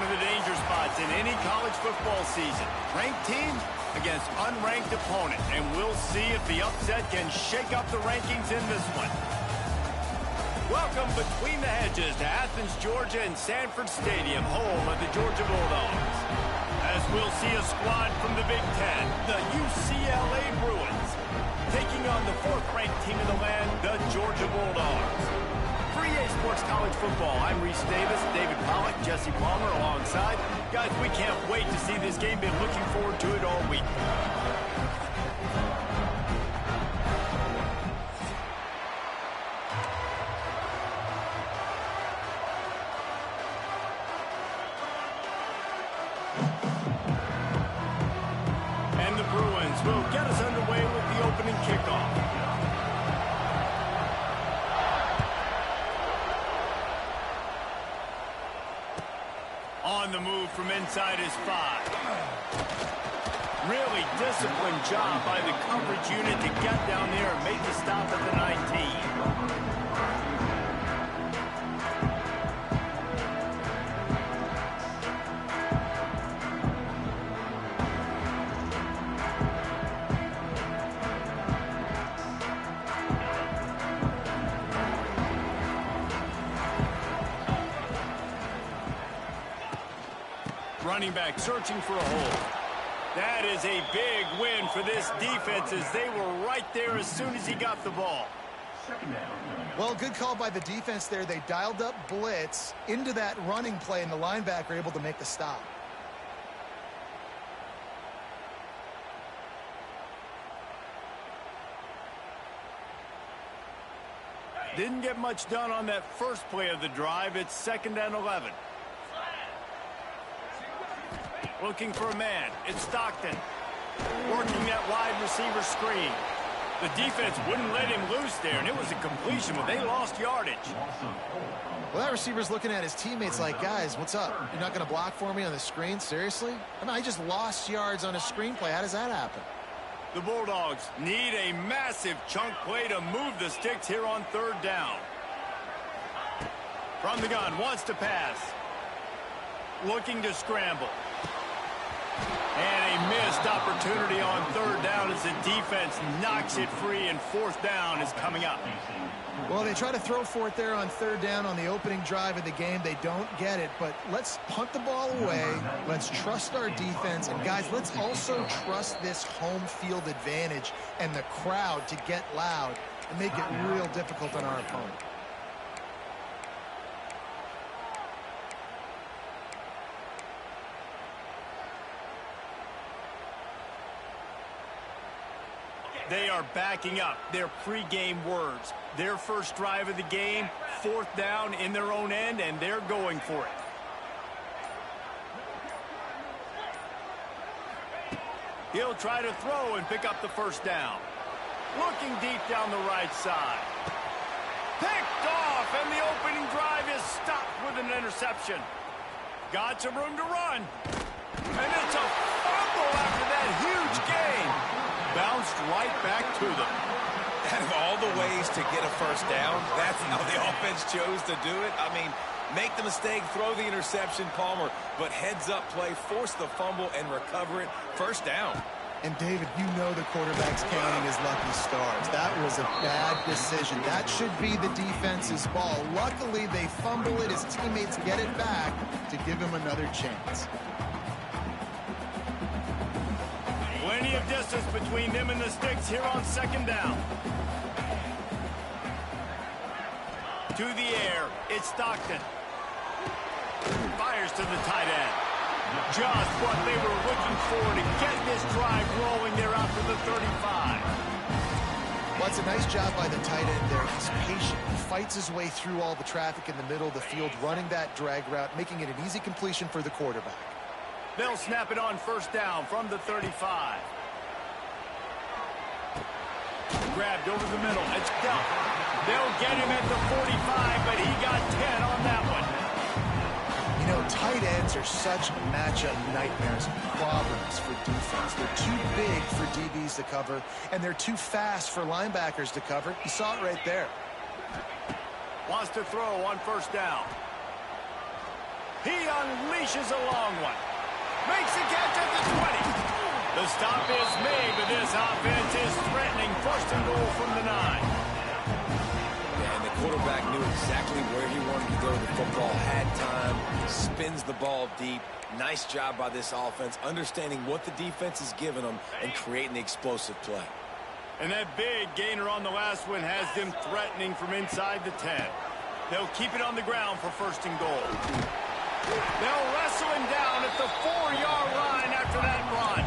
the danger spots in any college football season. Ranked team against unranked opponent, and we'll see if the upset can shake up the rankings in this one. Welcome between the hedges to Athens, Georgia and Sanford Stadium, home of the Georgia Bulldogs. As we'll see a squad from the Big Ten, the UCLA Bruins, taking on the fourth-ranked team in the land, the Georgia Bulldogs. For EA Sports College Football, I'm Reese Davis, David Pollack, Jesse Palmer alongside. Guys, we can't wait to see this game. Been looking forward to it all week. And the Bruins will get us underway with the opening kickoff. On the move from inside his 5. Really disciplined job by the coverage unit to get down there and make the stop at the 19. Running back searching for a hole. That is a big win for this defense as they were right there as soon as he got the ball. Well, good call by the defense there. They dialed up blitz into that running play, and the linebacker able to make the stop. Didn't get much done on that first play of the drive. It's 2nd and 11. Looking for a man. It's Stockton. Working that wide receiver screen. The defense wouldn't let him loose there, and it was a completion, but they lost yardage. Well, that receiver's looking at his teammates like, guys, what's up? You're not going to block for me on the screen? Seriously? I mean, I just lost yards on a screenplay. How does that happen? The Bulldogs need a massive chunk play to move the sticks here on 3rd down. From the gun, wants to pass. Looking to scramble. And a missed opportunity on 3rd down as the defense knocks it free, and 4th down is coming up. Well, they try to throw for it there on 3rd down on the opening drive of the game. They don't get it, but let's punt the ball away. Let's trust our defense. And, guys, let's also trust this home field advantage and the crowd to get loud and make it real difficult on our opponent. They are backing up their pregame words. Their first drive of the game, 4th down in their own end, and they're going for it. He'll try to throw and pick up the 1st down. Looking deep down the right side. Picked off, and the opening drive is stopped with an interception. Got some room to run. And it's a fumble after that huge gain. Bounced right back to them. Out of all the ways to get a 1st down, that's how the offense chose to do it. I mean, make the mistake, throw the interception, Palmer, but heads-up play, force the fumble, and recover it. 1st down. And, David, you know the quarterback's counting his lucky stars. That was a bad decision. That should be the defense's ball. Luckily, they fumble it. His teammates get it back to give him another chance. Plenty of distance between them and the sticks here on 2nd down. To the air, it's Stockton. Fires to the tight end. Just what they were looking for to get this drive rolling there out to the 35. Well, it's a nice job by the tight end there. He's patient. He fights his way through all the traffic in the middle of the field, running that drag route, making it an easy completion for the quarterback. They'll snap it on 1st down from the 35. Grabbed over the middle. It's Duff. They'll get him at the 45, but he got 10 on that one. You know, tight ends are such matchup nightmares and problems for defense. They're too big for DBs to cover, and they're too fast for linebackers to cover. You saw it right there. Wants to throw on 1st down. He unleashes a long one. Makes the catch at the 20. The stop is made, but this offense is threatening. First and goal from the 9. And the quarterback knew exactly where he wanted to go with the football, had time, spins the ball deep. Nice job by this offense, understanding what the defense is giving them and creating the explosive play. And that big gainer on the last one has them threatening from inside the 10. They'll keep it on the ground for first and goal. They'll wrestle him down at the 4-yard line after that run.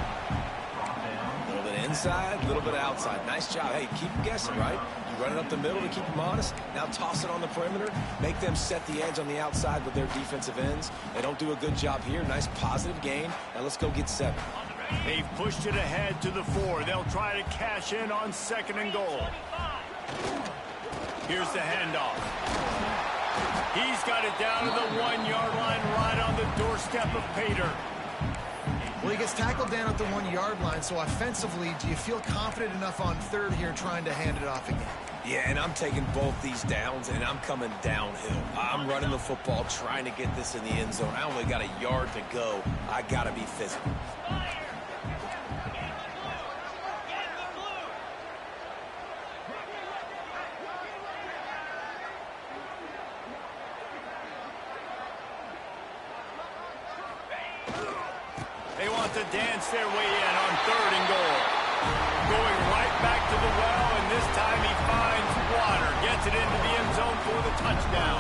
A little bit inside, a little bit outside. Nice job. Hey, keep them guessing, right? You run it up the middle to keep them honest. Now toss it on the perimeter. Make them set the edge on the outside with their defensive ends. They don't do a good job here. Nice positive gain. Now let's go get 7. They've pushed it ahead to the 4. They'll try to cash in on second and goal. Here's the handoff. He's got it down to the 1-yard line right on the doorstep of Pater. Well, he gets tackled down at the 1-yard line, so offensively, do you feel confident enough on third here trying to hand it off again? Yeah, and I'm taking both these downs, and I'm coming downhill. I'm running the football, trying to get this in the end zone. I only got a yard to go. I got to be physical. They want to dance their way in on third and goal. Going right back to the well, and this time he finds water. Gets it into the end zone for the touchdown.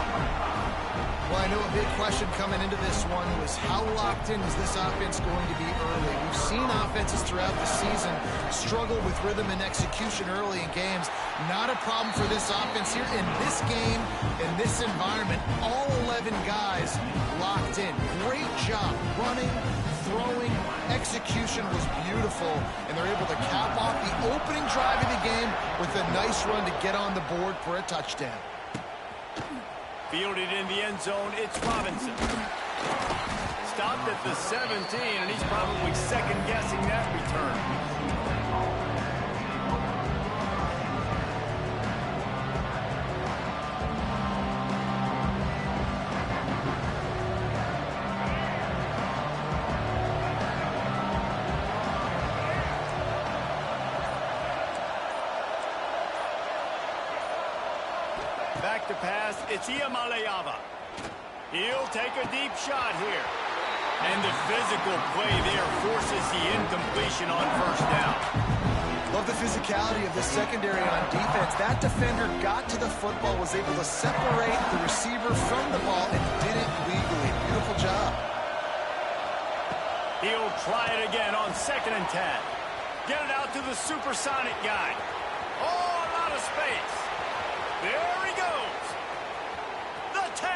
Well, I know a big question coming into this one was how locked in is this offense going to be early? We've seen offenses throughout the season struggle with rhythm and execution early in games. Not a problem for this offense here. In this game, in this environment, all 11 guys locked in. Great job running, throwing, execution was beautiful, and they're able to cap off the opening drive of the game with a nice run to get on the board for a touchdown. Fielded in the end zone, it's Robinson. Stopped at the 17, and he's probably second-guessing that return. Back to pass, it's Iamaleava. He'll take a deep shot here. And the physical play there forces the incompletion on first down. Love the physicality of the secondary on defense. That defender got to the football, was able to separate the receiver from the ball, and did it legally. Beautiful job. He'll try it again on second and 10. Get it out to the supersonic guy. Oh, a lot of space. There he goes. The 10.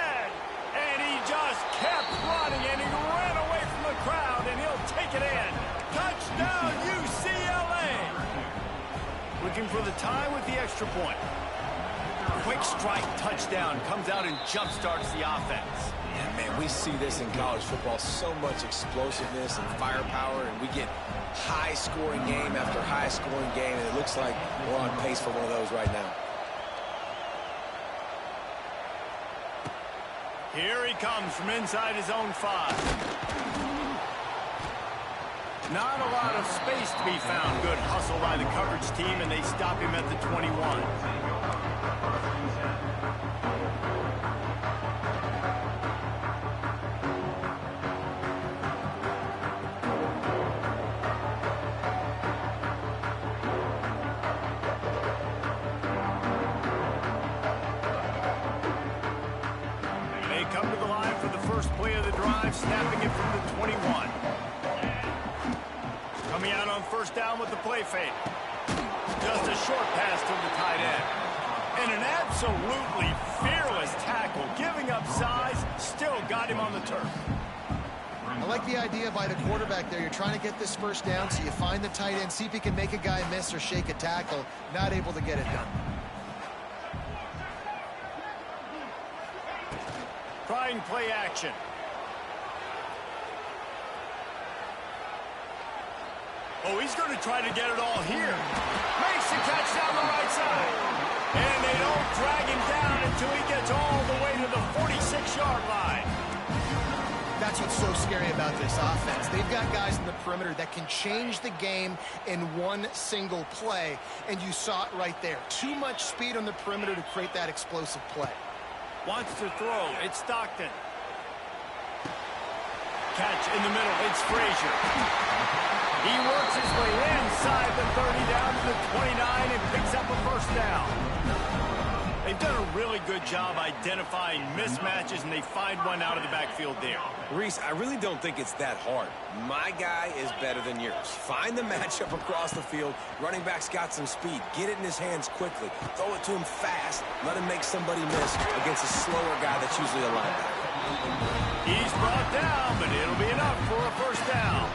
And he just kept running, and he ran away from the crowd, and he'll take it in. Touchdown, UCLA. Looking for the tie with the extra point. Quick strike touchdown comes out and jump-starts the offense. Yeah, man, we see this in college football, so much explosiveness and firepower, and we get high-scoring game after high-scoring game, and it looks like we're on pace for one of those right now. Here he comes from inside his own 5. Not a lot of space to be found. Good hustle by the coverage team, and they stop him at the 21. Come to the line for the first play of the drive, snapping it from the 21. Coming out on first down with the play fake. Just a short pass to the tight end. And an absolutely fearless tackle, giving up size, still got him on the turf. I like the idea by the quarterback there. You're trying to get this first down, so you find the tight end, see if he can make a guy miss or shake a tackle. Not able to get it done. Trying play action. Oh, he's going to try to get it all here. Makes the catch down the right side. And they don't drag him down until he gets all the way to the 46-yard line. That's what's so scary about this offense. They've got guys in the perimeter that can change the game in one single play, and you saw it right there. Too much speed on the perimeter to create that explosive play. Wants to throw. It's Stockton. Catch in the middle. It's Frazier. He works his way inside the 30 down to the 29 and picks up a first down. They've done a really good job identifying mismatches, and they find one out of the backfield there. Reese, I really don't think it's that hard. My guy is better than yours. Find the matchup across the field. Running back's got some speed. Get it in his hands quickly. Throw it to him fast. Let him make somebody miss against a slower guy that's usually a linebacker. He's brought down, but it'll be enough for a first down.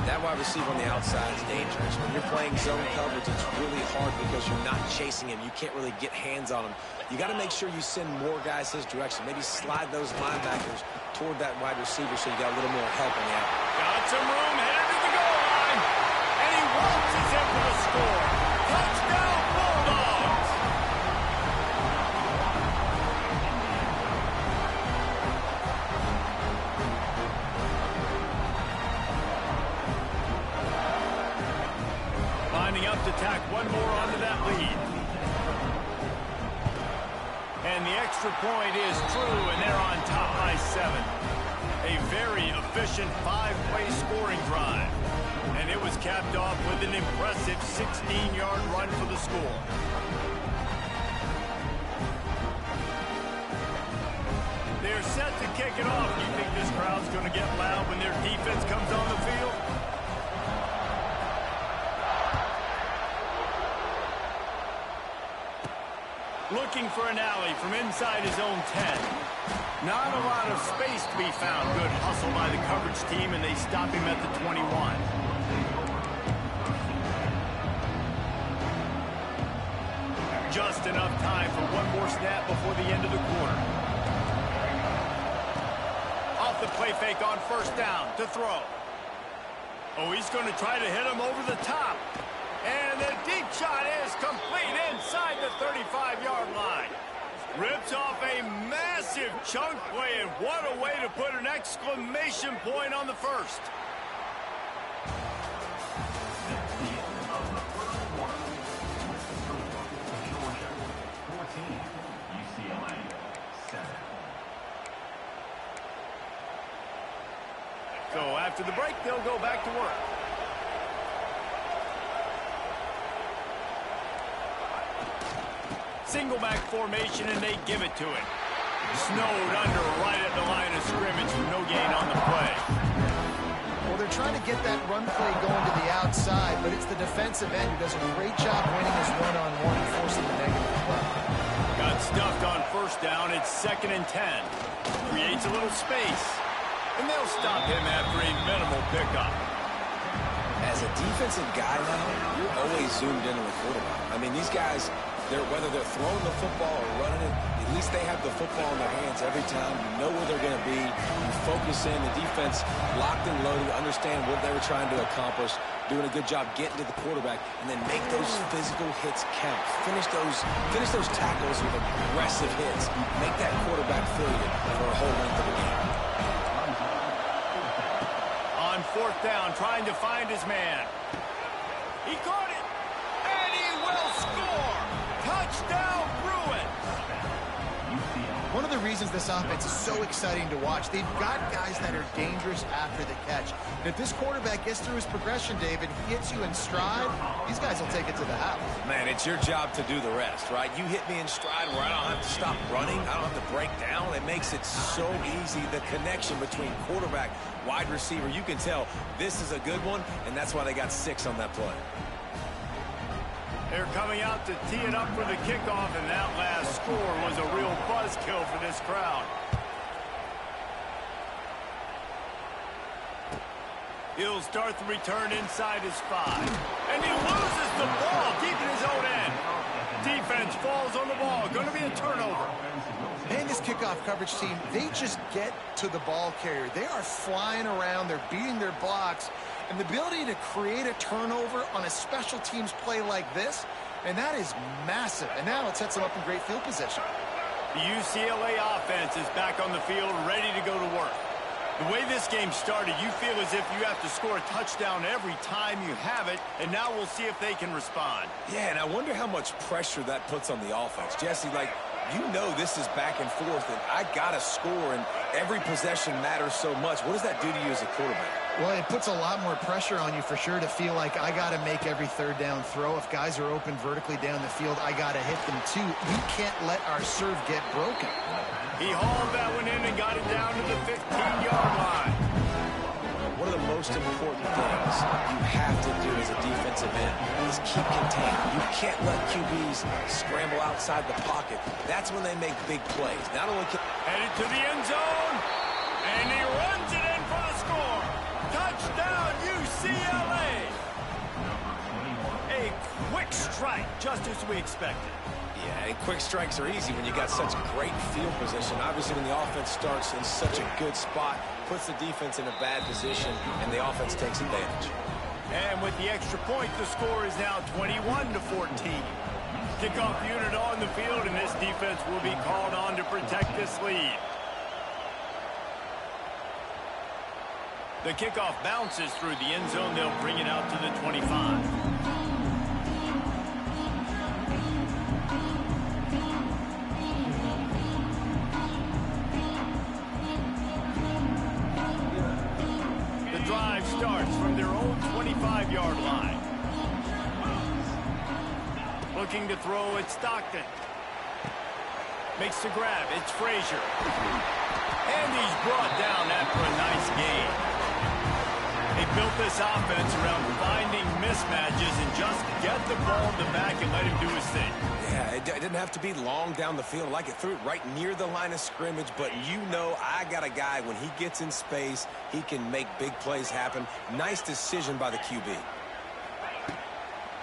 That wide receiver on the outside is dangerous. When you're playing zone coverage, it's really hard because you're not chasing him. You can't really get hands on him. You got to make sure you send more guys his direction. Maybe slide those linebackers toward that wide receiver so you got a little more help on the out. Got some room, headed to the goal line. And he waltzes in for the score. Touchdown, Bulldogs! Lining up to tack one more onto that lead. And the extra point is true, and they're on top by 7. A very efficient 5-play scoring drive. And it was capped off with an impressive 16-yard run for the score. They're set to kick it off. Do you think this crowd's going to get loud when their defense comes on the field? Looking for an alley from inside his own 10. Not a lot of space to be found. Good hustle by the coverage team, and they stop him at the 21. Just enough time for one more snap before the end of the quarter. Off the play fake on first down to throw. Oh, he's going to try to hit him over the top. And the deep shot is complete inside the 35-yard line. Rips off a massive chunk play, and what a way to put an exclamation point on the first. So after the break, they'll go back to work. Single back formation, and they give it to it. Snowed under right at the line of scrimmage with no gain on the play. Well, they're trying to get that run play going to the outside, but it's the defensive end who does a great job winning his one-on-one, forcing the negative play. Got stuffed on first down. It's 2nd and 10. Creates a little space. And they'll stop him after a minimal pickup. As a defensive guy now, you're always zoomed in on the quarterback. I mean, these guys, whether they're throwing the football or running it, at least they have the football in their hands every time. You know where they're going to be. You focus in. The defense locked and loaded, understand what they were trying to accomplish, doing a good job getting to the quarterback, and then make those physical hits count. Finish those tackles with aggressive hits. Make that quarterback feel you for a whole length of the game. On 4th down, trying to find his man. He caught it, and he will score. Touchdown, Bruins. One of the reasons this offense is so exciting to watch, they've got guys that are dangerous after the catch. And if this quarterback gets through his progression, David, he hits you in stride, these guys will take it to the house. Man, it's your job to do the rest, right? You hit me in stride where I don't have to stop running. I don't have to break down. It makes it so easy. The connection between quarterback, wide receiver, you can tell this is a good one, and that's why they got 6 on that play. They're coming out to tee it up for the kickoff, and that last score was a real buzzkill for this crowd. He'll start the return inside his 5. And he loses the ball deep in his own end. Defense falls on the ball. Going to be a turnover. And this kickoff coverage team, they just get to the ball carrier. They are flying around. They're beating their blocks. And the ability to create a turnover on a special teams play like this, and that is massive. And now it sets them up in great field position. The UCLA offense is back on the field, ready to go to work. The way this game started, you feel as if you have to score a touchdown every time you have it, and now we'll see if they can respond. Yeah, and I wonder how much pressure that puts on the offense. Jesse, like, you know this is back and forth, and I got to score, and every possession matters so much. What does that do to you as a quarterback? Well, it puts a lot more pressure on you for sure to feel like I got to make every third down throw. If guys are open vertically down the field, I got to hit them too. You can't let our serve get broken. He hauled that one in and got it down to the 15-yard line. One of the most important things you have to do as a defensive end is keep contained. You can't let QBs scramble outside the pocket. That's when they make big plays. Not only can... Headed to the end zone, and he runs it in for the score. Touchdown, UCLA. A quick strike, just as we expected. Yeah, and quick strikes are easy when you got such great field position. Obviously, when the offense starts in such a good spot, puts the defense in a bad position, and the offense takes advantage. And with the extra point, the score is now 21-14. Kickoff unit on the field, and this defense will be called on to protect this lead. The kickoff bounces through the end zone. They'll bring it out to the 25. Drive starts from their own 25-yard line. Looking to throw at Stockton. Makes the grab. It's Frazier. And he's brought down after a nice gain. They built this offense around finding mismatches and just get the ball in the back and let him do his thing. Yeah, it didn't have to be long down the field. Like it threw it right near the line of scrimmage, but you know I got a guy, when he gets in space, he can make big plays happen. Nice decision by the QB.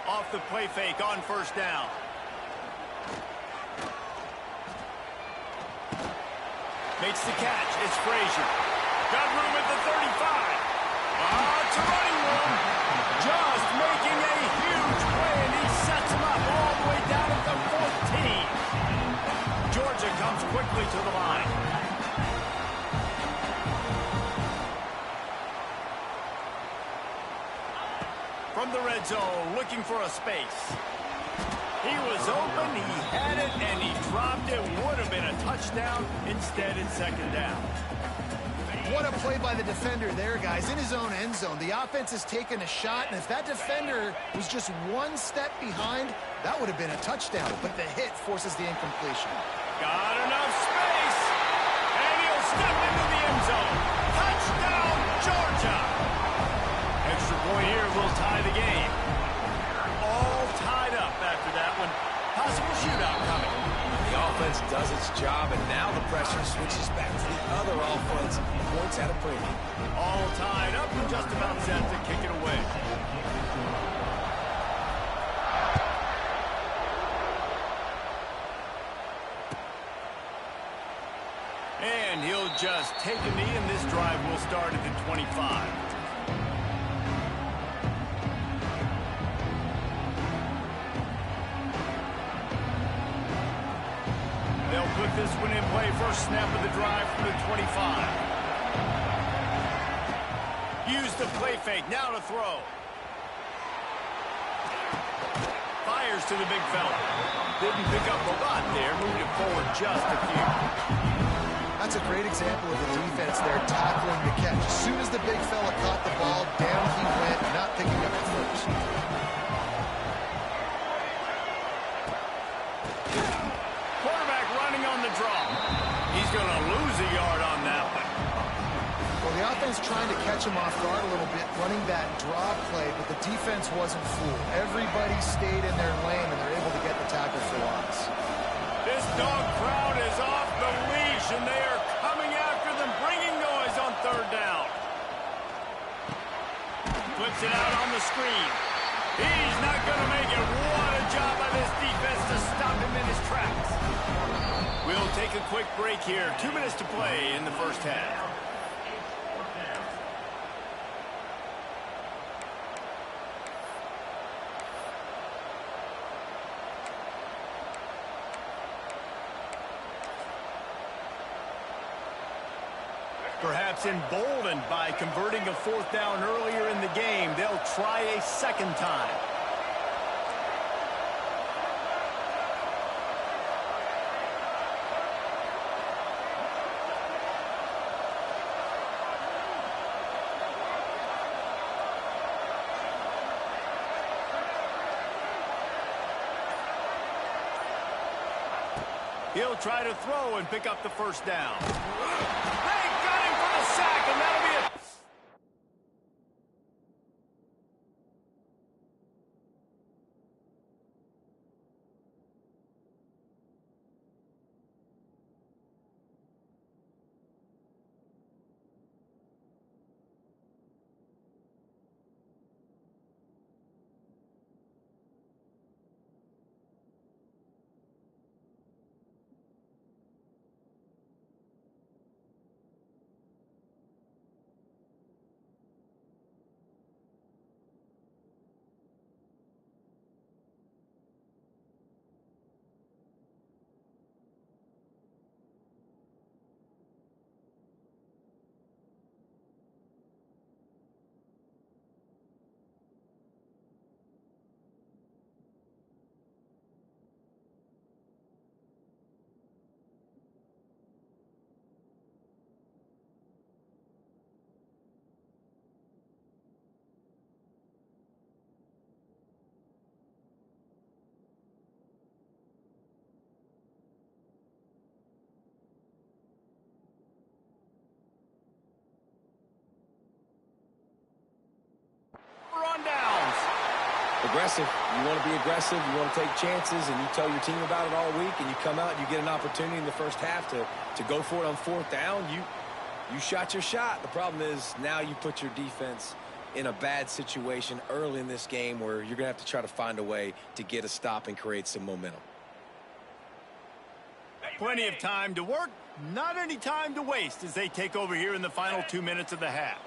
Off the play fake on first down. Makes the catch. It's Frazier. Got room at the 35. It's a running room. Just making a huge play, and he sets him up all the way down at the 14. Georgia comes quickly to the line. From the red zone, looking for a space. He was open, he had it, and he dropped it. Would have been a touchdown. Instead, it's second down. What a play by the defender there, guys. In his own end zone, the offense has taken a shot, and if that defender was just one step behind, that would have been a touchdown. But the hit forces the incompletion. Got enough space, and he'll step into the end zone. Touchdown, Georgia! Extra point here will tie the game. All tied up after that one. Possible shootout coming. The offense does its job, and now the pressure switches back to the other offense. Points at a premium. All tied up and just about set to kick it away. And he'll just take a knee, and this drive will start at the 25. They'll put this one in play. First snap of the drive from the 25. Use the play fake. Now to throw. Fires to the big fella. Didn't pick up a lot there. Moved it forward just a few. That's a great example of the defense there tackling the catch. As soon as the big fella caught the ball, down he went, not picking up the first. Quarterback running on the draw. He's going to lose a yard on that one. Well, the offense trying to catch him off guard a little bit, running that draw play, but the defense wasn't fooled. Everybody stayed in their lane, and they're able to get the tackle for loss. This dog crowd is off the leash, and they are coming after them, bringing noise on third down. Puts it out on the screen. He's not going to make it. What a job by this defense to stop him in his tracks. We'll take a quick break here. 2 minutes to play in the first half. Perhaps emboldened by converting a fourth down earlier in the game, they'll try a second time. He'll try to throw and pick up the first down. They got him for the sack, and that'll be it. On downs. Aggressive. You want to be aggressive. You want to take chances, and you tell your team about it all week, and you come out and you get an opportunity in the first half to go for it on fourth down. You shot your shot. The problem is now you put your defense in a bad situation early in this game where you're going to have to try to find a way to get a stop and create some momentum. Plenty of time to work, not any time to waste as they take over here in the final 2 minutes of the half.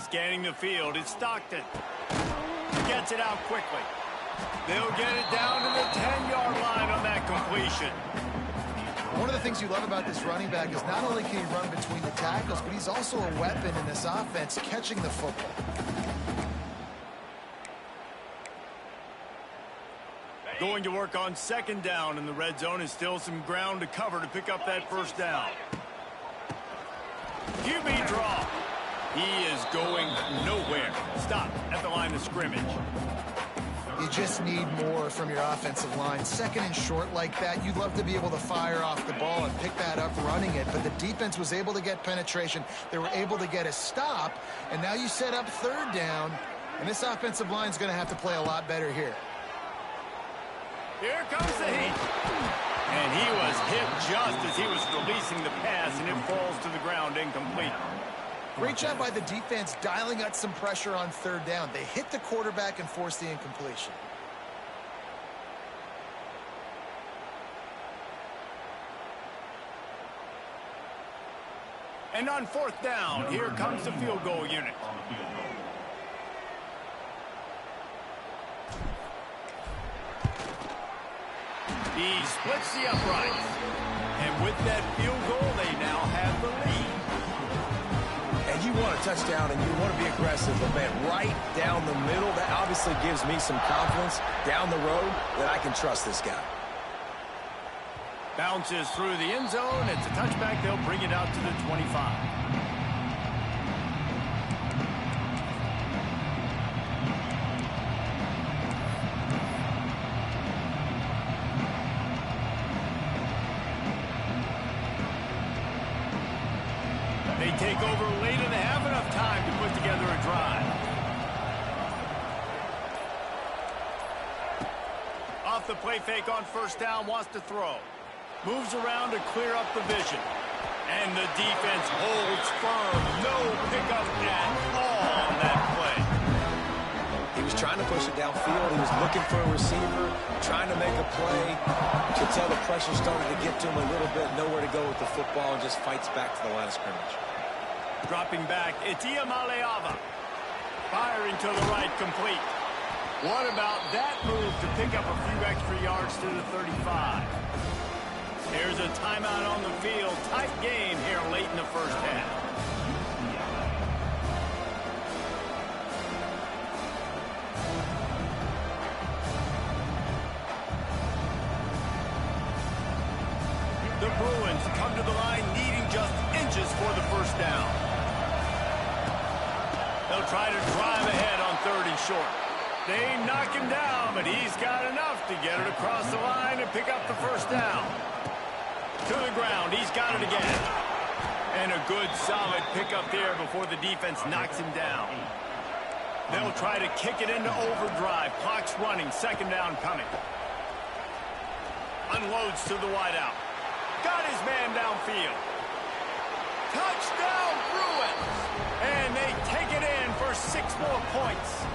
Scanning the field, it's Stockton. Gets it out quickly. They'll get it down to the 10-yard line on that completion. One of the things you love about this running back is not only can he run between the tackles, but he's also a weapon in this offense catching the football. Going to work on second down in the red zone is still some ground to cover to pick up that first down. QB draw. He is going nowhere. Stop at the line of scrimmage. You just need more from your offensive line. Second and short like that, you'd love to be able to fire off the ball and pick that up running it, but the defense was able to get penetration. They were able to get a stop, and now you set up third down, and this offensive line is going to have to play a lot better here. Here comes the heat. And he was hit just as he was releasing the pass, and it falls to the ground incomplete. Great job by the defense dialing up some pressure on third down. They hit the quarterback and forced the incompletion. And on fourth down, here comes the field goal unit. He splits the uprights. And with that field goal, they now have the lead. And you want a touchdown and you want to be aggressive, but man, right down the middle, that obviously gives me some confidence down the road that I can trust this guy. Bounces through the end zone. It's a touchback. They'll bring it out to the 25. They take over late and they have enough time to put together a drive. Off the play fake on first down, wants to throw. Moves around to clear up the vision. And the defense holds firm. No pickup at all on that play. He was trying to push it downfield. He was looking for a receiver, trying to make a play. You could tell the pressure started to get to him a little bit. Nowhere to go with the football and just fights back to the line of scrimmage. Dropping back, it's Iamaleava. Firing to the right, complete. What about that move to pick up a few extra yards to the 35? Here's a timeout on the field. Tight game here late in the first half. The Bruins come to the line needing just inches for the first down. They'll try to drive ahead on 3rd and short. They knock him down, but he's got enough to get it across the line and pick up the first down. To the ground, he's got it again. And a good, solid pickup there before the defense knocks him down. They'll try to kick it into overdrive. Clock's running, 2nd down coming. Unloads to the wideout. Got his man downfield. Touchdown, Bruins! And they take it in for 6 more points.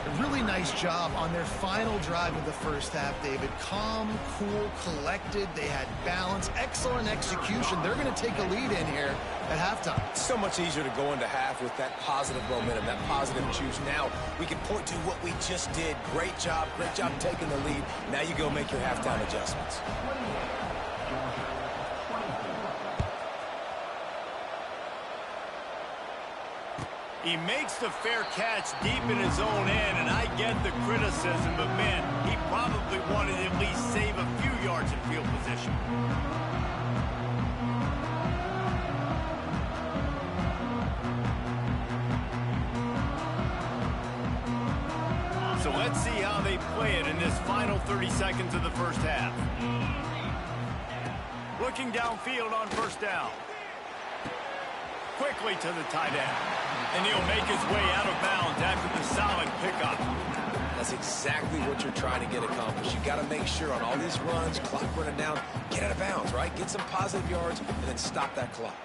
A really nice job on their final drive of the first half, David. Calm, cool, collected. They had balance. Excellent execution. They're going to take a lead in here at halftime. It's so much easier to go into half with that positive momentum, that positive juice. Now we can point to what we just did. Great job taking the lead. Now you go make your halftime adjustments. He makes the fair catch deep in his own end, and I get the criticism, but man, he probably wanted to at least save a few yards in field position. So let's see how they play it in this final 30 seconds of the first half. Looking downfield on 1st down. Quickly to the tight end. And he'll make his way out of bounds after the solid pickup. That's exactly what you're trying to get accomplished. You got to make sure on all these runs, clock running down, get out of bounds, right? Get some positive yards and then stop that clock.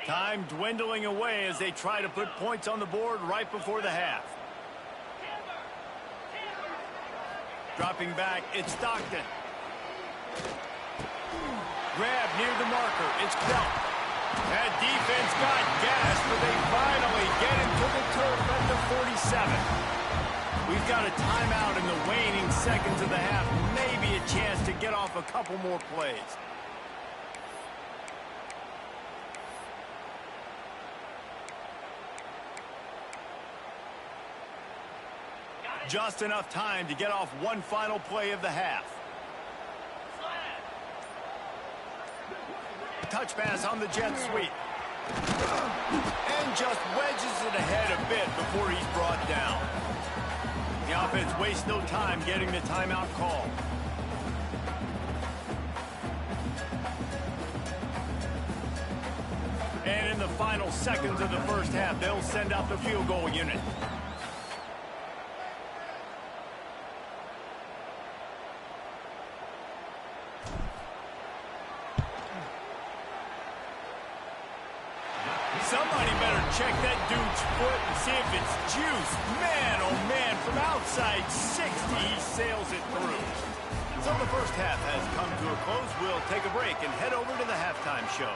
Time dwindling away as they try to put points on the board right before the half. Dropping back, it's Stockton. Grab near the marker, it's Belt. That defense got gas, but they finally get him to the turf at the 47. We've got a timeout in the waning seconds of the half. Maybe a chance to get off a couple more plays. Just enough time to get off one final play of the half. Touch pass on the jet sweep. And just wedges it ahead a bit before he's brought down. The offense wastes no time getting the timeout call. And in the final seconds of the first half, they'll send out the field goal unit. Somebody better check that dude's foot and see if it's juice. Man, oh man, from outside 60, he sails it through. So the first half has come to a close. We'll take a break and head over to the halftime show.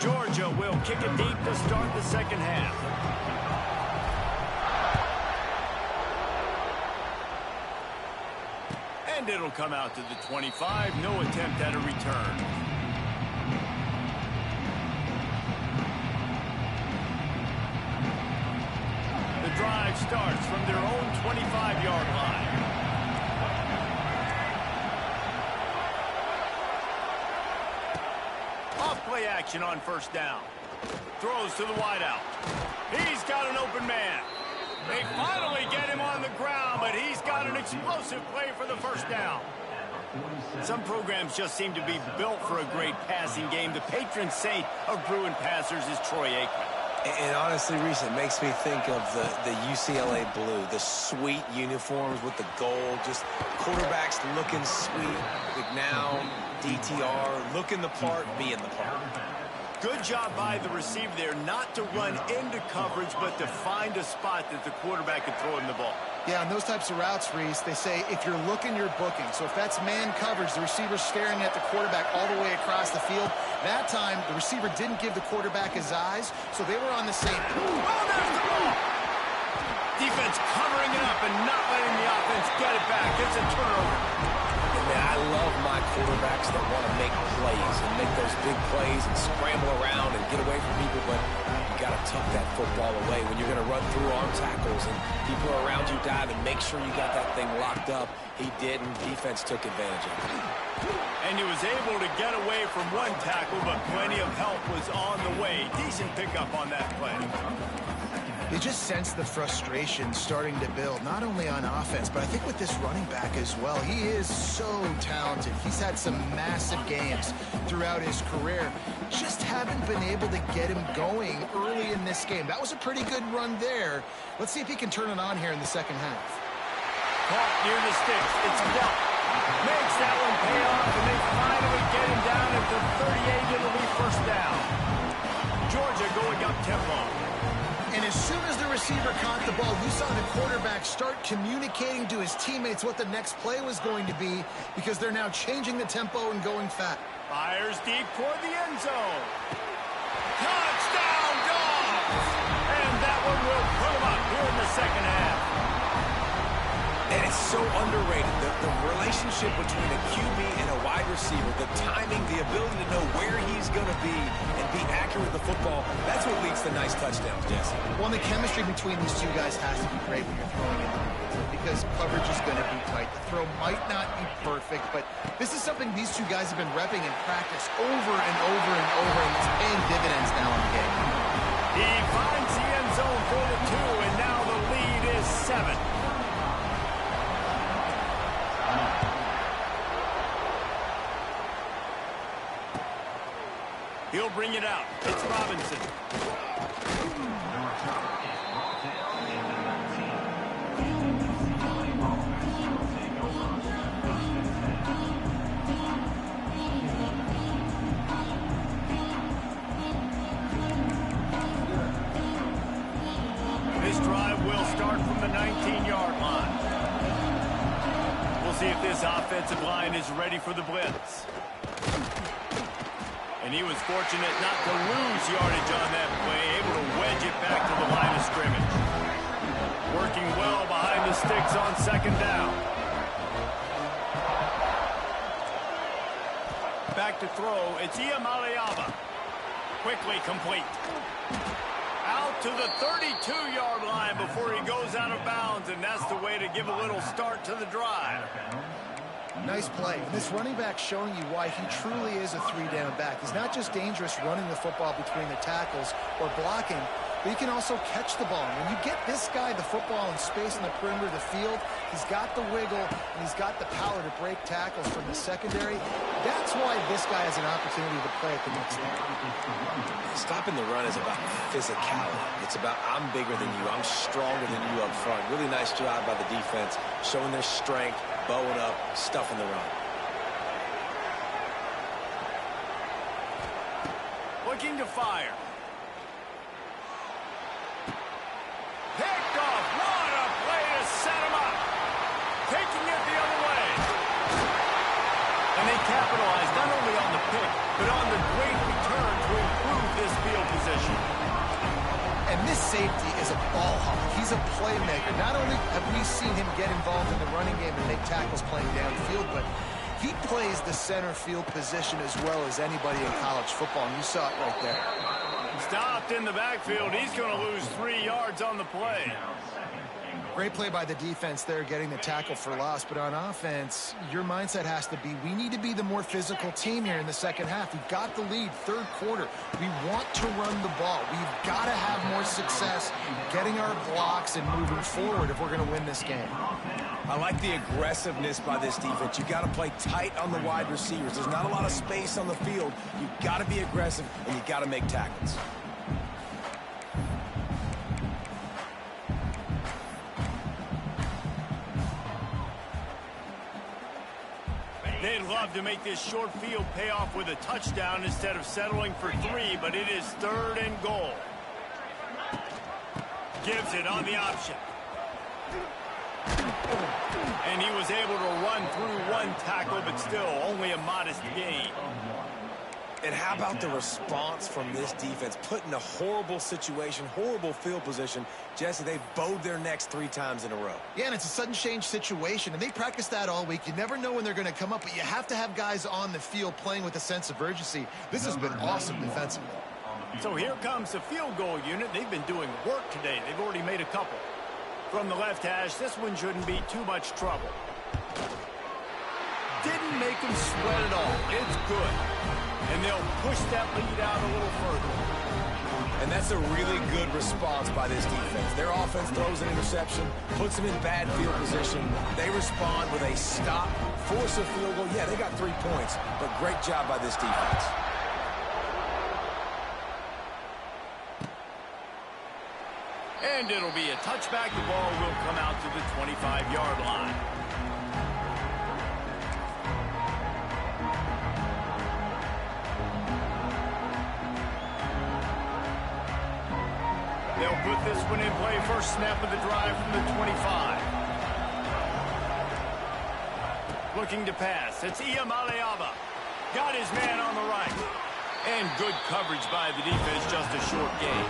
Georgia will kick it deep to start the second half. And it'll come out to the 25. No attempt at a return. Drive starts from their own 25-yard line. Off play action on 1st down. Throws to the wideout. He's got an open man. They finally get him on the ground, but he's got an explosive play for the 1st down. Some programs just seem to be built for a great passing game. The patron saint of Bruin passers is Troy Aikman. And honestly, Reese, it makes me think of the UCLA blue, the sweet uniforms with the gold, just quarterbacks looking sweet, McNown, DTR, looking the part, being the part. Good job by the receiver there not to run into coverage, but to find a spot that the quarterback could throw him the ball. Yeah, on those types of routes, Reese, they say if you're looking, you're booking. So if that's man coverage, the receiver's staring at the quarterback all the way across the field. That time, the receiver didn't give the quarterback his eyes, so they were on the same. Oh, there's the ball! Defense covering it up and not letting the offense get it back. It's a turnover. And man, I love my quarterbacks that want to make plays and make those big plays and scramble around and get away from people, but you got to tuck that football away when you're going to run through arm tackles and people are around you dive and make sure you got that thing locked up. He did, and defense took advantage of it. And he was able to get away from one tackle, but plenty of help was on the way. Decent pickup on that play. You just sense the frustration starting to build, not only on offense, but I think with this running back as well. He is so talented. He's had some massive games throughout his career. Just haven't been able to get him going early in this game. That was a pretty good run there. Let's see if he can turn it on here in the second half. Caught near the sticks. It's dealt. Makes that one pay off, and they finally get him down at the 38. It'll be first down. Georgia going up tempo. And as soon as the receiver caught the ball, you saw the quarterback start communicating to his teammates what the next play was going to be because they're now changing the tempo and going fast. Fires deep toward the end zone. Touchdown, Dogs! And that one will put him up here in the second half. And it's so underrated, the relationship between a QB and a wide receiver, the timing, the ability to know where he's going to be and be accurate with the football, that's what leads to nice touchdowns, Jesse. Well, the chemistry between these two guys has to be great when you're throwing in the field because coverage is going to be tight. The throw might not be perfect, but this is something these two guys have been repping in practice over and over and over, and it's paying dividends now in the game. He finds the end zone for the 2, and now the lead is 7. He'll bring it out. It's Robinson. This drive will start from the 19-yard line. We'll see if this offensive line is ready for the blitz. And he was fortunate not to lose yardage on that play, able to wedge it back to the line of scrimmage. Working well behind the sticks on second down. Back to throw, it's Iamaleava. Quickly complete. Out to the 32-yard line before he goes out of bounds, and that's the way to give a little start to the drive. Nice play. And this running back showing you why he truly is a three-down back. He's not just dangerous running the football between the tackles or blocking, but he can also catch the ball. And when you get this guy the football in space in the perimeter of the field, he's got the wiggle and he's got the power to break tackles from the secondary. That's why this guy has an opportunity to play at the next level. Stopping the run is about physicality. It's about I'm bigger than you, I'm stronger than you up front. Really nice job by the defense, showing their strength, bowing up, stuffing the run. Looking to fire. Picked off. What a play to set him up. Taking it the other way. And they capitalized not only on the pick, but on the great return to improve this field position. And this safety is a ball hawk. He's a playmaker. Not only have we seen him get involved in the running game and make tackles playing downfield, but he plays the center field position as well as anybody in college football, and you saw it right there. Stopped in the backfield. He's going to lose 3 yards on the play. Great play by the defense there, getting the tackle for loss. But on offense, your mindset has to be, we need to be the more physical team here in the second half. We've got the lead, third quarter. We want to run the ball. We've got to have more success getting our blocks and moving forward if we're going to win this game. I like the aggressiveness by this defense. You got to play tight on the wide receivers. There's not a lot of space on the field. You got to be aggressive, and you got to make tackles. They'd love to make this short field pay off with a touchdown instead of settling for 3, but it is 3rd and goal. Gives it on the option. And he was able to run through one tackle, but still only a modest gain. And how about the response from this defense? Put in a horrible situation, horrible field position. Jesse, they bowed their necks 3 times in a row. Yeah, and it's a sudden change situation, and they practice that all week. You never know when they're going to come up, but you have to have guys on the field playing with a sense of urgency. This has been awesome defensively. So here comes the field goal unit. They've been doing work today. They've already made a couple. From the left hash, this one shouldn't be too much trouble. Didn't make them sweat at all. It's good. And they'll push that lead out a little further. And that's a really good response by this defense. Their offense throws an interception, puts them in bad field position. They respond with a stop, force a field goal. Yeah, they got 3 points, but great job by this defense. And it'll be a touchback. The ball will come out to the 25-yard line. They'll put this one in play. First snap of the drive from the 25. Looking to pass. It's Iamaleava. Got his man on the right. And good coverage by the defense, just a short gain.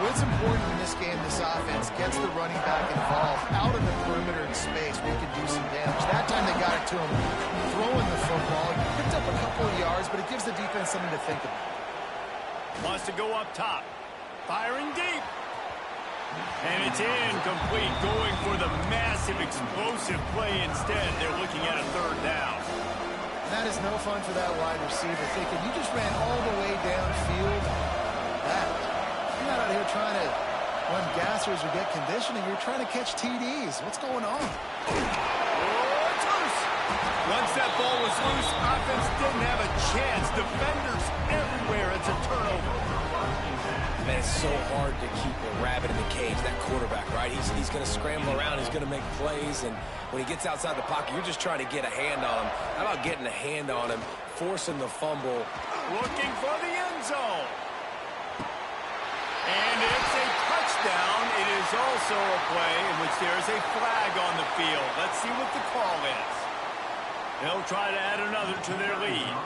What's important in this game, this offense gets the running back involved out of the perimeter in space where he can do some damage. That time they got it to him throwing the football. He picked up a couple of yards, but it gives the defense something to think about. Wants to go up top. Firing deep. And it's incomplete, going for the massive, explosive play instead. They're looking at a 3rd down. That is no fun for that wide receiver, thinking you just ran all the way downfield. You're not out here trying to run gassers or get conditioning. You're trying to catch TDs. What's going on? Oh, it's loose. Once that ball was loose, offense didn't have a chance. Defenders everywhere. It's a turnover. Man, it's so hard to keep a rabbit in the cage, that quarterback, right? He's going to scramble around. He's going to make plays, and when he gets outside the pocket, you're just trying to get a hand on him. How about getting a hand on him, forcing the fumble? Looking for the end zone. And it's a touchdown. It is also a play in which there is a flag on the field. Let's see what the call is. They'll try to add another to their lead.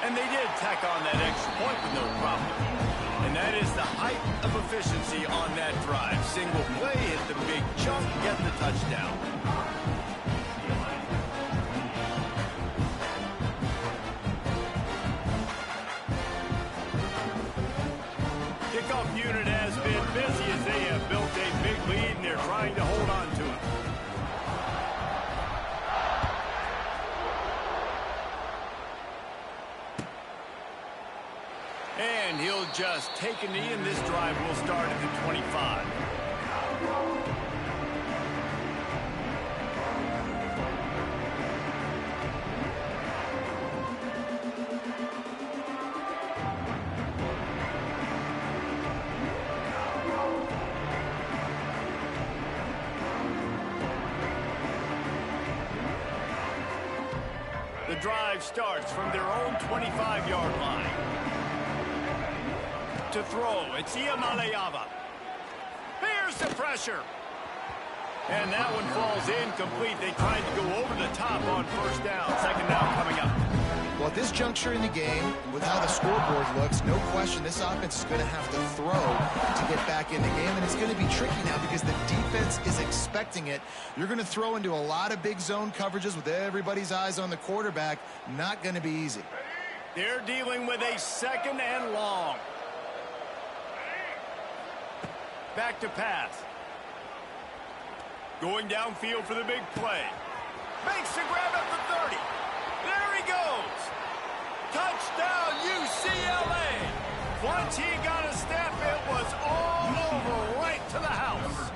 And they did tack on that extra point with no problem. And that is the height of efficiency on that drive. Single play, hit the big chunk, get the touchdown. Kickoff unit has been busy as they have built a big lead, and they're trying to hold on to it. And he'll just take a knee, and this drive will start at the 25. The drive starts from their own 25-yard line. To throw, it's Iamaleava. Here's the pressure. And that one falls incomplete. They tried to go over the top on 1st down. 2nd down coming up. Well, at this juncture in the game, with how the scoreboard looks, no question this offense is going to have to throw to get back in the game, and it's going to be tricky now because the defense is expecting it. You're going to throw into a lot of big zone coverages with everybody's eyes on the quarterback. Not going to be easy. They're dealing with a 2nd and long. Back to pass. Going downfield for the big play. Makes the grab at the 30. There he goes. Touchdown, UCLA. Once he got a step, it was all over, right to the house.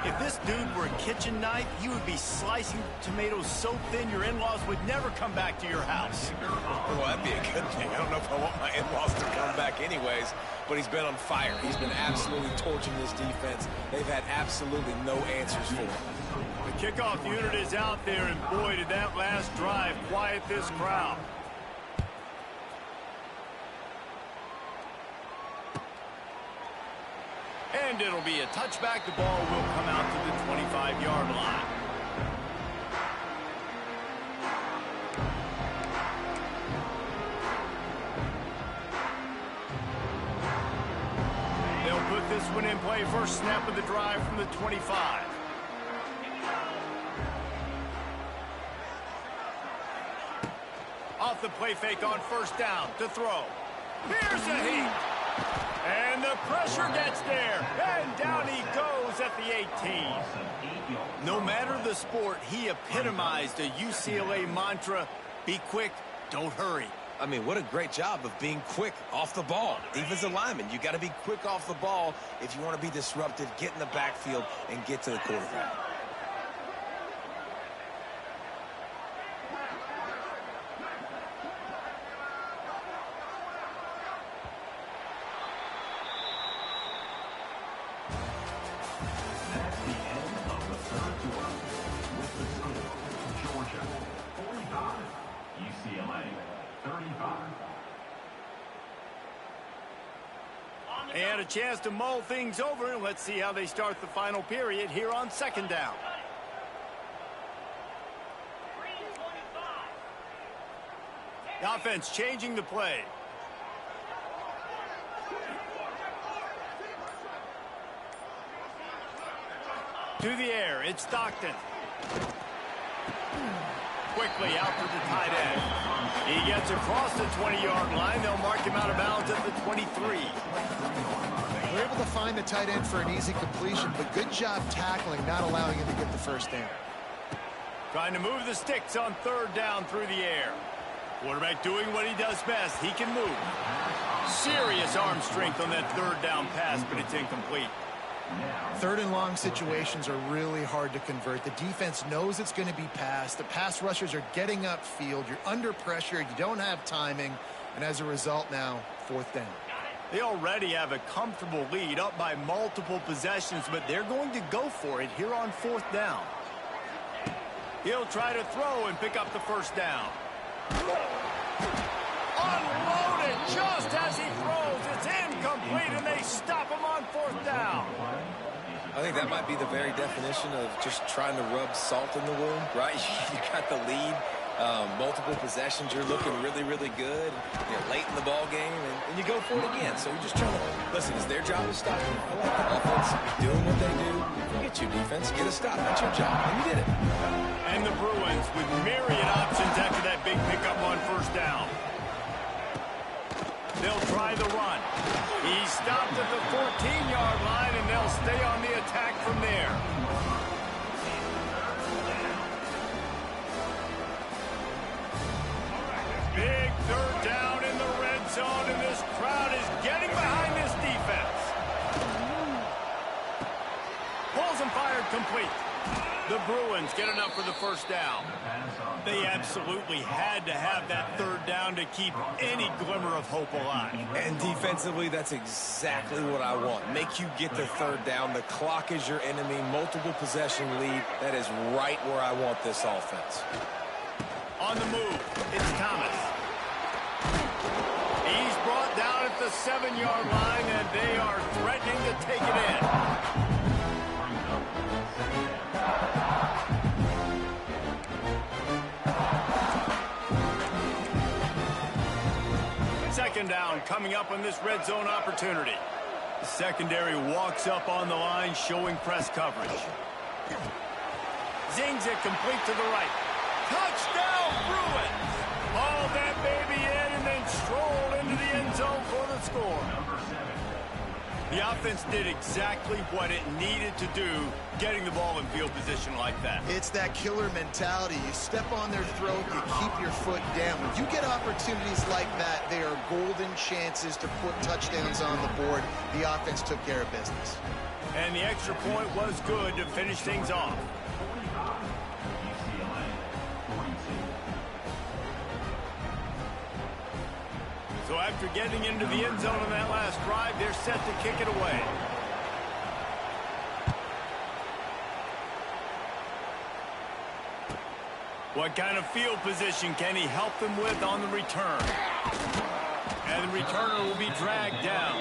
If this dude were a kitchen knife, you would be slicing tomatoes so thin your in-laws would never come back to your house. Well, that'd be a good thing. I don't know if I want my in-laws to come back anyways, but he's been on fire. He's been absolutely torching this defense. They've had absolutely no answers for him. The kickoff unit is out there, and boy, did that last drive quiet this crowd. And it'll be a touchback. The ball will come out to the 25-yard line. They'll put this one in play. First snap of the drive from the 25. Off the play fake on first down to throw. Here's a heat. And the pressure gets there. And down he goes at the 18. No matter the sport, he epitomized a UCLA mantra. Be quick, don't hurry. I mean, what a great job of being quick off the ball. Defensive lineman, you got to be quick off the ball if you want to be disruptive, get in the backfield, and get to the quarterback. And a chance to mull things over. Let's see how they start the final period here on second down. The offense changing the play. To the air, it's Stockton. Quickly out to the tight end. He gets across the 20-yard line. They'll mark him out of bounds at the 23. They're able to find the tight end for an easy completion, but good job tackling, not allowing him to get the first down. Trying to move the sticks on third down through the air. Quarterback doing what he does best. He can move. Serious arm strength on that third down pass, but it's incomplete. Third and long situations are really hard to convert. The defense knows it's going to be passed. The pass rushers are getting upfield. You're under pressure. You don't have timing. And as a result now, fourth down. They already have a comfortable lead up by multiple possessions, but they're going to go for it here on fourth down. He'll try to throw and pick up the first down. Unloaded just as he throws. It's incomplete, and they stop him on fourth down. I think that might be the very definition of just trying to rub salt in the wound, right? You got the lead, multiple possessions, you're looking really, really good. You're late in the ball game, and you go for it again. So you're just trying to, listen, it's their job to stop you. I like the offense doing what they do. Forget you, defense. Get a stop. That's your job, and you did it. And the Bruins with myriad options after that big pickup on first down. They'll try the run. He stopped at the 14-yard line, and they'll stay on the attack from there. Big third down in the red zone, and this crowd is getting behind this defense. Pulls and fired complete. The Bruins get enough for the first down. They absolutely had to have that third down to keep any glimmer of hope alive. And defensively, that's exactly what I want. Make you get the third down. The clock is your enemy. Multiple possession lead. That is right where I want this offense. On the move, it's Thomas. He's brought down at the 7-yard line, and they are threatening to take it in. Second down coming up on this red zone opportunity. The secondary walks up on the line, showing press coverage. Zings it complete to the right. Touchdown, Bruins! Hauled that baby in and then strolled into the end zone for the score. The offense did exactly what it needed to do, getting the ball in field position like that. It's that killer mentality. You step on their throat, you keep your foot down. When you get opportunities like that, they are golden chances to put touchdowns on the board. The offense took care of business. And the extra point was good to finish things off. So after getting into the end zone on that last drive, they're set to kick it away. What kind of field position can he help them with on the return? And the returner will be dragged down.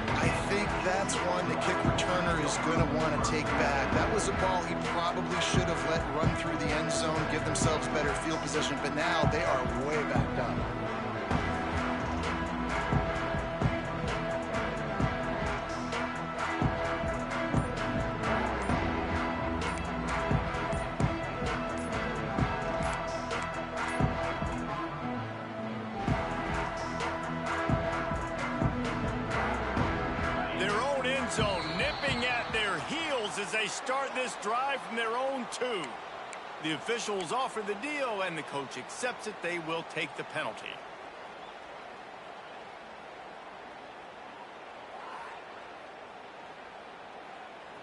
I I think that's one the kick returner is going to want to take back. That was a ball he probably should have let run through the end zone, give themselves better field position, but now they are way backed up. As they start this drive from their own 2. The officials offer the deal, and the coach accepts it. They will take the penalty.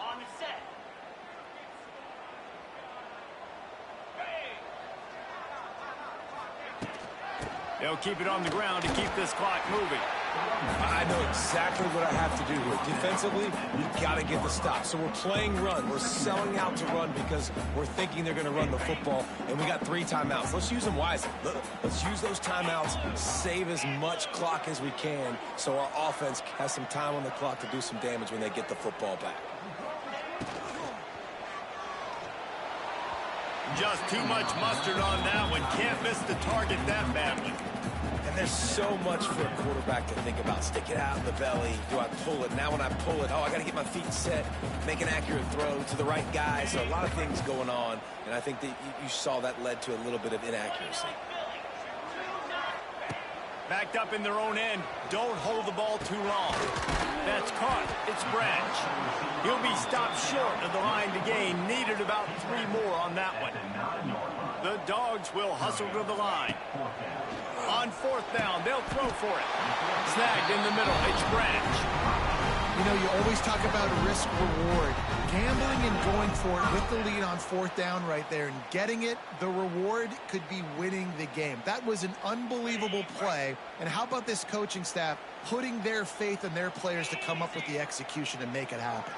On the set. They'll keep it on the ground to keep this clock moving. I know exactly what I have to do here. Defensively, you've got to get the stop. So we're playing run. We're selling out to run because we're thinking they're going to run the football, and we got 3 timeouts. Let's use them wisely. Let's use those timeouts, save as much clock as we can so our offense has some time on the clock to do some damage when they get the football back. Just too much mustard on that one. Can't miss the target that badly. And there's so much for a quarterback to think about. Stick it out in the belly. Do I pull it? Now when I pull it, I got to get my feet set, make an accurate throw to the right guy. So a lot of things going on, and I think that you saw that led to a little bit of inaccuracy. Backed up in their own end. Don't hold the ball too long. That's caught. It's Branch. He'll be stopped short of the line to gain. Needed about 3 more on that one. The Dogs will hustle to the line. On 4th down, they'll throw for it. Snagged in the middle. It's Branch. You know, you always talk about risk-reward. Gambling and going for it with the lead on 4th down right there and getting it, the reward could be winning the game. That was an unbelievable play. And how about this coaching staff putting their faith in their players to come up with the execution and make it happen?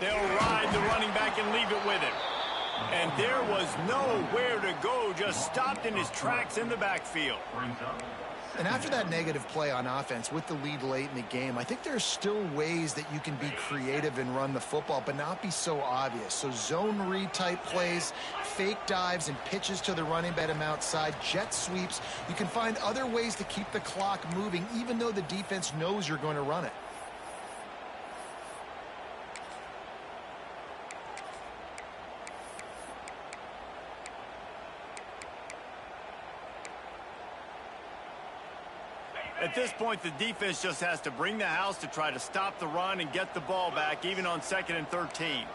They'll ride the running back and leave it with him. And there was nowhere to go, just stopped in his tracks in the backfield. And after that negative play on offense with the lead late in the game, I think there's still ways that you can be creative and run the football, but not be so obvious. So zone read type plays, fake dives and pitches to the running back him outside, jet sweeps. You can find other ways to keep the clock moving, even though the defense knows you're going to run it. At this point, the defense just has to bring the house to try to stop the run and get the ball back, even on 2nd and 13.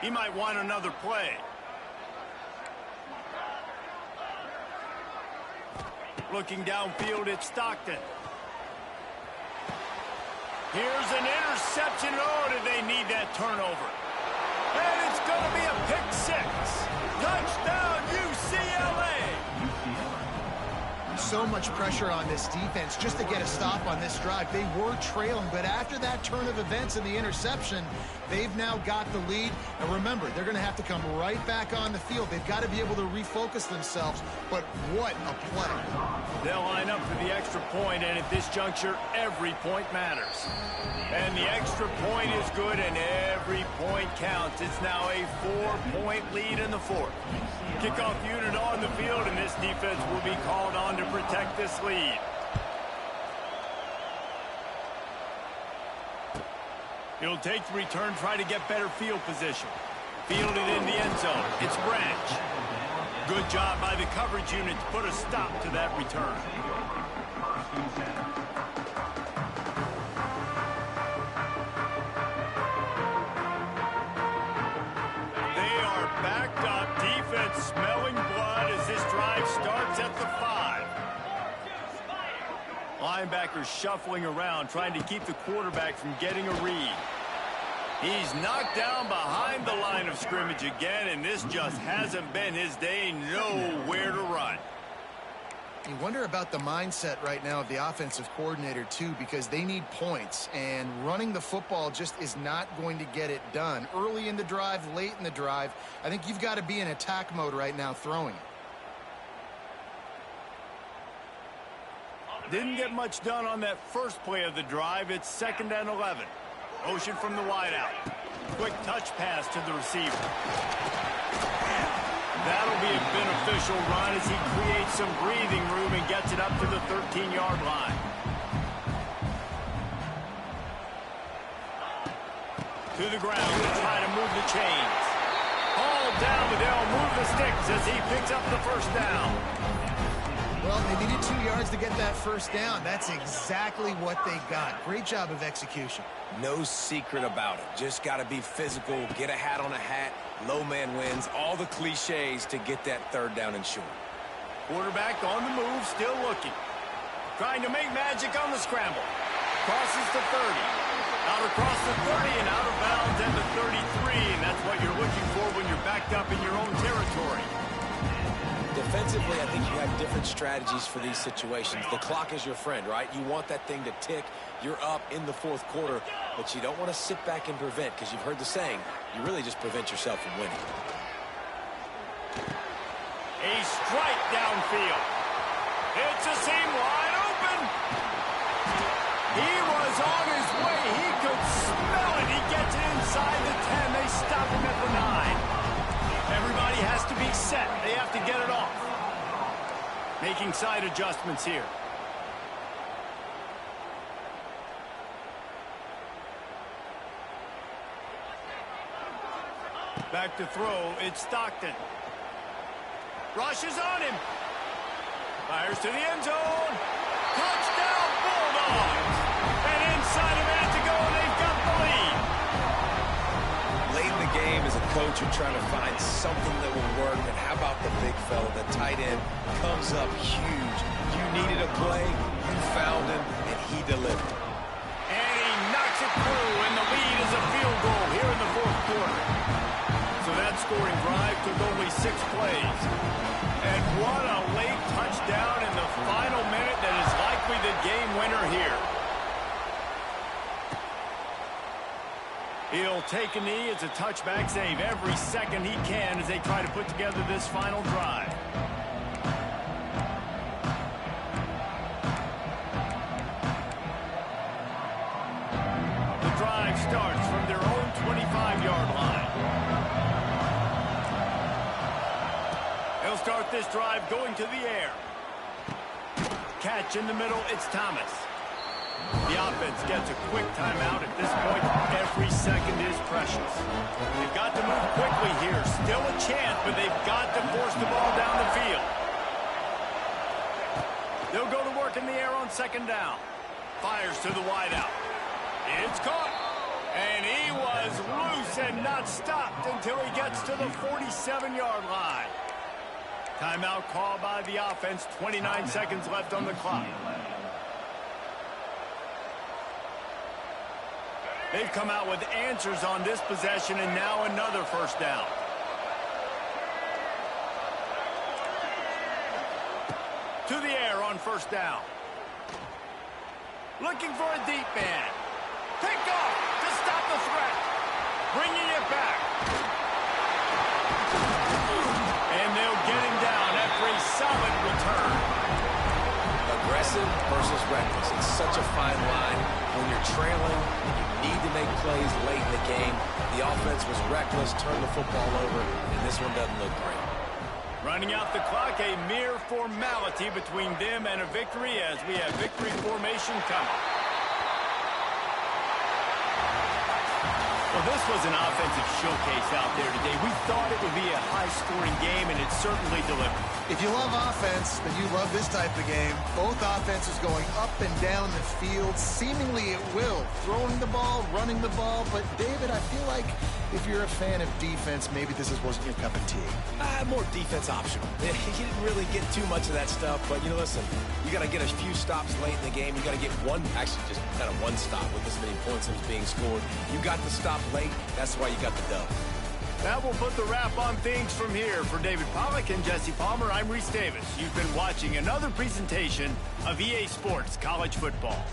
He might want another play. Looking downfield, it's Stockton. Here's an interception. Oh, did they need that turnover? And it's going to be a pick 6. Touchdown, UCLA. So much pressure on this defense just to get a stop on this drive. They were trailing, but after that turn of events and the interception, they've now got the lead. And remember, they're going to have to come right back on the field. They've got to be able to refocus themselves, but what a play. They'll line up for the extra point, and at this juncture, every point matters. And the extra point is good, and every point counts. It's now a 4-point lead in the 4th. Kickoff unit on the field, and this defense will be called on to protect this lead. He'll take the return, try to get better field position. Fielded in the end zone. It's Branch. Good job by the coverage unit to put a stop to that return. Backed up, defense smelling blood as this drive starts at the 5. Linebackers shuffling around, trying to keep the quarterback from getting a read. He's knocked down behind the line of scrimmage again, and this just hasn't been his day. Nowhere to run. You wonder about the mindset right now of the offensive coordinator, too, because they need points, and running the football just is not going to get it done. Early in the drive, late in the drive, I think you've got to be in attack mode right now throwing it. Didn't get much done on that first play of the drive. It's 2nd and 11. Motion from the wideout. Quick touch pass to the receiver. That'll be a beneficial run as he creates some breathing room and gets it up to the 13-yard line. To the ground to try to move the chains. Hauled down, but they'll move the sticks as he picks up the first down. Well, they needed 2 yards to get that first down. That's exactly what they got. Great job of execution. No secret about it. Just got to be physical, get a hat on a hat, low man wins, all the cliches to get that 3rd down and short. Quarterback on the move, still looking. Trying to make magic on the scramble. Crosses to 30. Out across the 30 and out of bounds at the 33. And that's what you're looking for when you're backed up in your own territory. Defensively, I think you have different strategies for these situations. The clock is your friend, right? You want that thing to tick. You're up in the 4th quarter, but you don't want to sit back and prevent, because you've heard the saying, you really just prevent yourself from winning. A strike downfield. It's a seam wide open. He was on his way. He could smell it. He gets it inside the 10. They stop him at the 9. Everybody has to be set. They have to get it off. Making side adjustments here. Back to throw. It's Stockton. Rushes on him. Fires to the end zone. Touchdown Bulldogs. And inside a minute to go, and they've got the lead. Late in the game, as a coach, you're trying to find something that will work. And how about the big fella? The tight end comes up huge. You needed a play, you found him, and he delivered. And he knocks it through, and the lead is a field goal here in the 4th quarter. So that scoring drive took only 6 plays. And what a late touchdown in the final minute that is likely the game winner here. He'll take a knee. It's a touchback save every second he can as they try to put together this final drive. The drive starts from their own 25-yard line. They'll start this drive going to the air. Catch in the middle. It's Thomas. The offense gets a quick timeout at this point. Every second is precious. They've got to move quickly here. Still a chance, but they've got to force the ball down the field. They'll go to work in the air on 2nd down. Fires to the wideout. It's caught. And he was loose and not stopped until he gets to the 47-yard line. Timeout called by the offense. 29 seconds left on the clock. They've come out with answers on this possession, and now another first down. To the air on 1st down. Looking for a deep man. Pick off to stop the threat. Bringing it back. And they'll get him down after a solid return. Aggressive versus reckless. It's such a fine line when you're trailing and you need to make plays late in the game. The offense was reckless, turned the football over, and this one doesn't look great. Running out the clock, a mere formality between them and a victory as we have victory formation coming. Well, this was an offensive showcase out there today. We thought it would be a high-scoring game, and it certainly delivered. If you love offense, then you love this type of game. Both offenses going up and down the field, seemingly at will. Throwing the ball, running the ball. But, David, I feel like if you're a fan of defense, maybe this wasn't your cup of tea. More defense optional. You didn't really get too much of that stuff, but, you know, listen, you got to get a few stops late in the game. You got to get one, actually just kind of one stop with this many points that was being scored. You got the stop late. That's why you got the dub. That will put the wrap on things from here. For David Pollack and Jesse Palmer, I'm Reese Davis. You've been watching another presentation of EA Sports College Football.